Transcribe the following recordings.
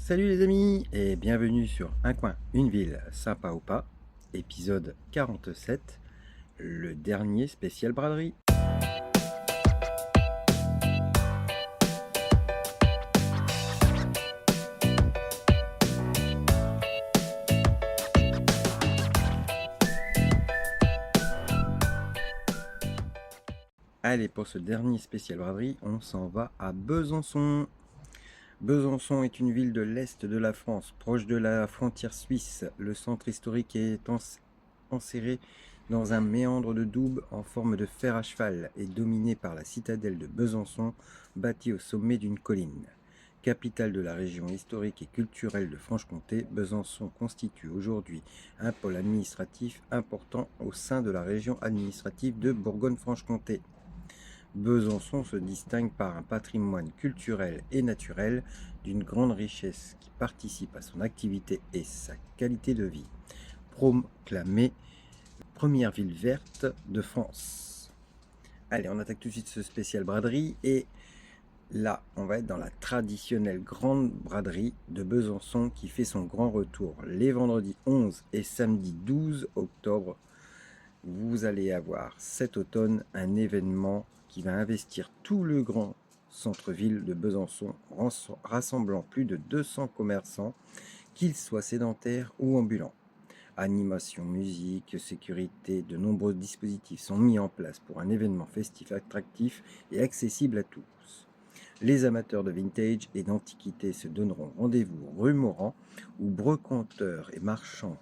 Salut les amis et bienvenue sur Un coin, une ville, sympa ou pas, épisode 47, le dernier spécial braderie. Allez, pour ce dernier spécial braderie, on s'en va à Besançon. Besançon est une ville de l'Est de la France, proche de la frontière suisse. Le centre historique est enserré dans un méandre de double en forme de fer à cheval et dominé par la citadelle de Besançon, bâtie au sommet d'une colline. Capitale de la région historique et culturelle de Franche-Comté, Besançon constitue aujourd'hui un pôle administratif important au sein de la région administrative de Bourgogne-Franche-Comté. Besançon se distingue par un patrimoine culturel et naturel d'une grande richesse qui participe à son activité et sa qualité de vie. Proclamée première ville verte de France. Allez, on attaque tout de suite ce spécial braderie et là, on va être dans la traditionnelle grande braderie de Besançon qui fait son grand retour les vendredis 11 et samedi 12 octobre. Vous allez avoir cet automne un événement qui va investir tout le grand centre-ville de Besançon, rassemblant plus de 200 commerçants, qu'ils soient sédentaires ou ambulants. Animation, musique, sécurité, de nombreux dispositifs sont mis en place pour un événement festif attractif et accessible à tous. Les amateurs de vintage et d'antiquité se donneront rendez-vous rue Morand, où brocanteurs et marchands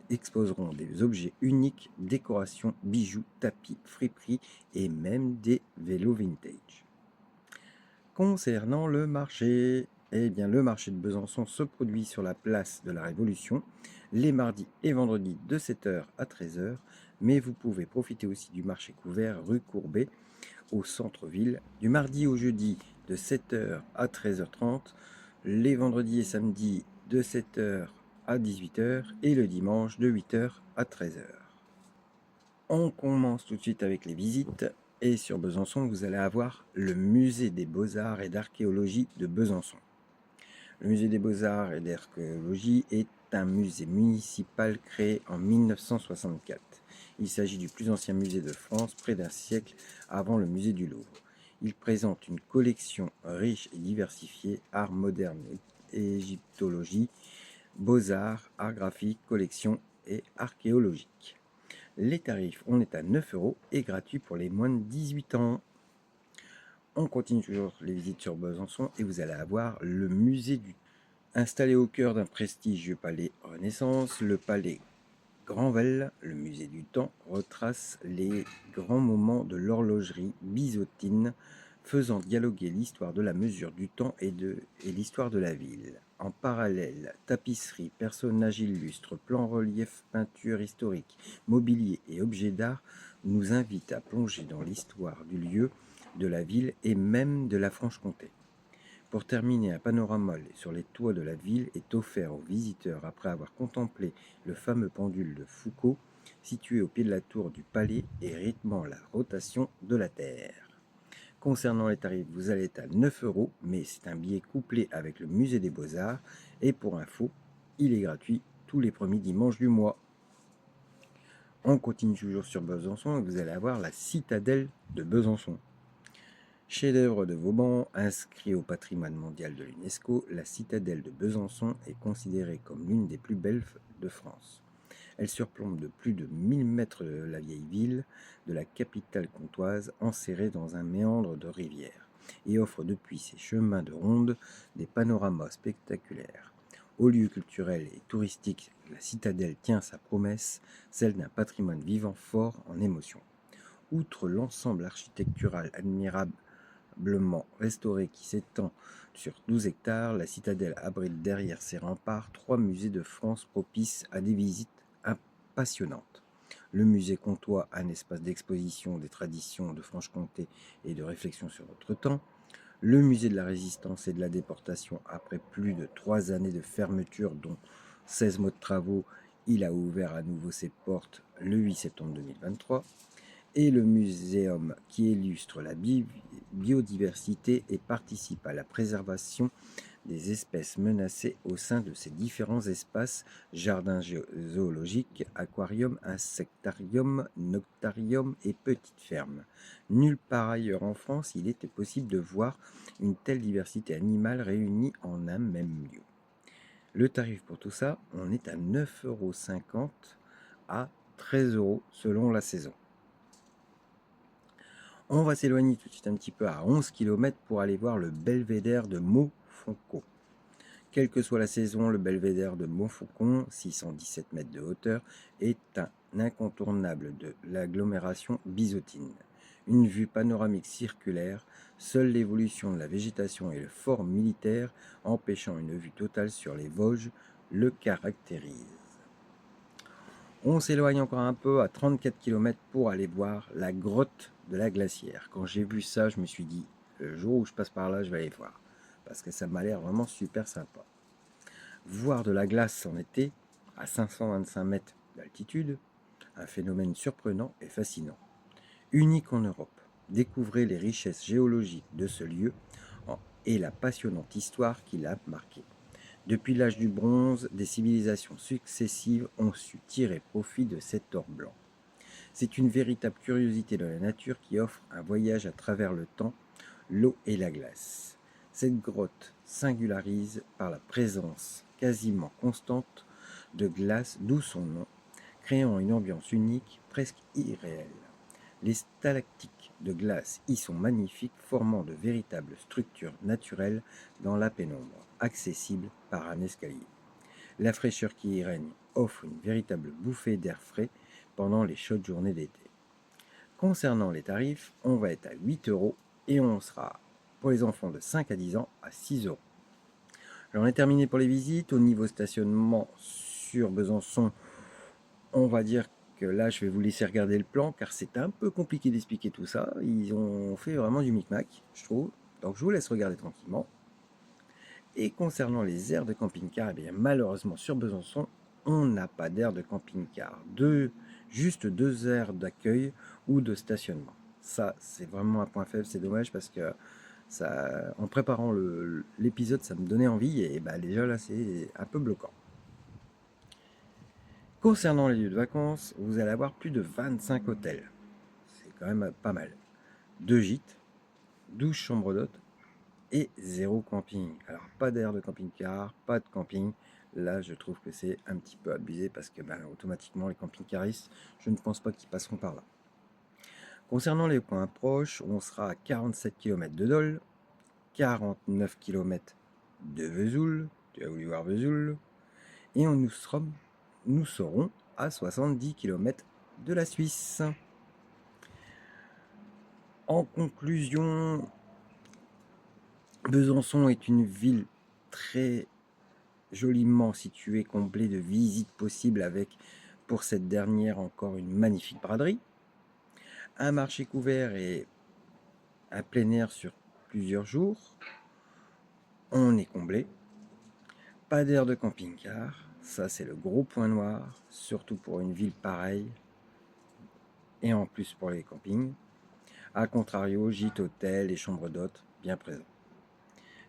exposeront des objets uniques, décorations, bijoux, tapis, friperies et même des vélos vintage. Concernant le marché, le marché de Besançon se produit sur la place de la Révolution les mardis et vendredis de 7h à 13h, mais vous pouvez profiter aussi du marché couvert rue Courbet au centre-ville du mardi au jeudi de 7h à 13h30, les vendredis et samedis de 7h à 18h et le dimanche de 8h à 13h. On commence tout de suite avec les visites et sur Besançon, vous allez avoir le musée des beaux-arts et d'archéologie de Besançon. Le musée des beaux-arts et d'archéologie est un musée municipal créé en 1964. Il s'agit du plus ancien musée de France, près d'un siècle avant le musée du Louvre. Il présente une collection riche et diversifiée, art moderne, égyptologie, beaux-arts, art graphique, collection et archéologique. Les tarifs, on est à 9 € et gratuit pour les moins de 18 ans. On continue toujours les visites sur Besançon et vous allez avoir le musée du installé au cœur d'un prestigieux palais Renaissance, le palais Granvelle, le musée du temps, retrace les grands moments de l'horlogerie byzantine, faisant dialoguer l'histoire de la mesure du temps et l'histoire de la ville. En parallèle, tapisseries, personnages illustres, plans reliefs, peintures historiques, mobilier et objets d'art nous invitent à plonger dans l'histoire du lieu, de la ville et même de la Franche-Comté. Pour terminer, un panorama sur les toits de la ville est offert aux visiteurs après avoir contemplé le fameux pendule de Foucault, situé au pied de la tour du palais et rythmant la rotation de la Terre. Concernant les tarifs, vous allez être à 9 €, mais c'est un billet couplé avec le musée des beaux-arts, et pour info, il est gratuit tous les premiers dimanches du mois. On continue toujours sur Besançon et vous allez avoir la citadelle de Besançon. Chef-d'œuvre de Vauban, inscrit au patrimoine mondial de l'UNESCO, la citadelle de Besançon est considérée comme l'une des plus belles de France. Elle surplombe de plus de 1000 mètres la vieille ville de la capitale comtoise, enserrée dans un méandre de rivière, et offre depuis ses chemins de ronde des panoramas spectaculaires. Au lieu culturel et touristique, la citadelle tient sa promesse, celle d'un patrimoine vivant fort en émotion. Outre l'ensemble architectural admirable restaurée qui s'étend sur 12 hectares, la citadelle abrite derrière ses remparts 3 musées de France propices à des visites passionnantes. Le musée comtois, un espace d'exposition des traditions de Franche-Comté et de réflexion sur notre temps. Le musée de la Résistance et de la Déportation, après plus de 3 années de fermeture, dont 16 mois de travaux, il a ouvert à nouveau ses portes le 8 septembre 2023. Et le muséum qui illustre la biodiversité et participe à la préservation des espèces menacées au sein de ces différents espaces, jardins zoologiques, aquariums, insectariums, noctariums et petites fermes. Nulle part ailleurs en France, il était possible de voir une telle diversité animale réunie en un même lieu. Le tarif pour tout ça, on est à 9,50 € à 13 € selon la saison. On va s'éloigner tout de suite un petit peu à 11 km pour aller voir le belvédère de Montfaucon. Quelle que soit la saison, le belvédère de Montfaucon, 617 mètres de hauteur, est un incontournable de l'agglomération bisottine. Une vue panoramique circulaire, seule l'évolution de la végétation et le fort militaire, empêchant une vue totale sur les Vosges, le caractérisent. On s'éloigne encore un peu à 34 km pour aller voir la grotte de la Glacière. Quand j'ai vu ça, je me suis dit, le jour où je passe par là, je vais aller voir. Parce que ça m'a l'air vraiment super sympa. Voir de la glace en été, à 525 mètres d'altitude, un phénomène surprenant et fascinant. Unique en Europe, découvrez les richesses géologiques de ce lieu et la passionnante histoire qui l'a marqué. Depuis l'âge du bronze, des civilisations successives ont su tirer profit de cet or blanc. C'est une véritable curiosité de la nature qui offre un voyage à travers le temps, l'eau et la glace. Cette grotte singularise par la présence quasiment constante de glace, d'où son nom, créant une ambiance unique, presque irréelle. Les stalactites de glace y sont magnifiques, formant de véritables structures naturelles dans la pénombre, accessibles par un escalier. La fraîcheur qui y règne offre une véritable bouffée d'air frais pendant les chaudes journées d'été. Concernant les tarifs, on va être à 8 € et on sera pour les enfants de 5 à 10 ans à 6 €. J'en ai terminé pour les visites. Au niveau stationnement sur Besançon, on va dire que là je vais vous laisser regarder le plan car c'est un peu compliqué d'expliquer tout ça. Ils ont fait vraiment du micmac, je trouve. Donc je vous laisse regarder tranquillement. Et concernant les aires de camping-car, eh bien, malheureusement sur Besançon, on n'a pas d'aire de camping-car. Juste 2 aires d'accueil ou de stationnement. Ça, c'est vraiment un point faible, c'est dommage parce que ça, en préparant l'épisode, ça me donnait envie et bah, déjà là, c'est un peu bloquant. Concernant les lieux de vacances, vous allez avoir plus de 25 hôtels. C'est quand même pas mal. 2 gîtes, 12 chambres d'hôtes et 0 camping. Alors pas d'aire de camping-car, pas de camping. Là, je trouve que c'est un petit peu abusé parce que automatiquement, les camping-caristes, je ne pense pas qu'ils passeront par là. Concernant les points proches, on sera à 47 km de Dole, 49 km de Vesoul, tu as voulu voir Vesoul, et nous serons à 70 km de la Suisse. En conclusion, Besançon est une ville très joliment située, comblée de visites possibles avec, pour cette dernière, encore une magnifique braderie, un marché couvert et un plein air sur plusieurs jours. On est comblé. Pas d'aire de camping-car, ça c'est le gros point noir, surtout pour une ville pareille, et en plus pour les campings. A contrario, gîte, hôtel et chambres d'hôtes bien présents.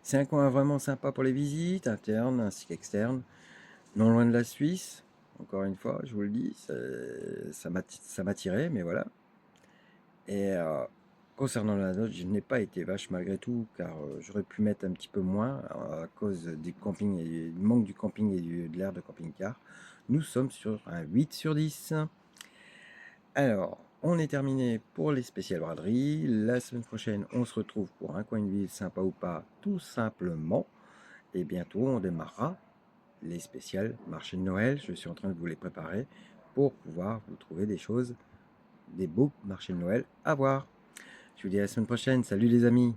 C'est un coin vraiment sympa pour les visites, internes ainsi qu'externes, non loin de la Suisse. Encore une fois, je vous le dis, ça m'a tiré, mais voilà. Et concernant la note, je n'ai pas été vache malgré tout, car j'aurais pu mettre un petit peu moins à cause du camping et du manque du camping et de l'aire de camping-car. Nous sommes sur un 8 sur 10. Alors, on est terminé pour les spéciales braderies. La semaine prochaine, on se retrouve pour un coin de ville sympa ou pas, tout simplement. Et bientôt, on démarrera les spéciales marché de Noël. Je suis en train de vous les préparer pour pouvoir vous trouver des choses, des beaux marchés de Noël à voir. Je vous dis à la semaine prochaine. Salut les amis!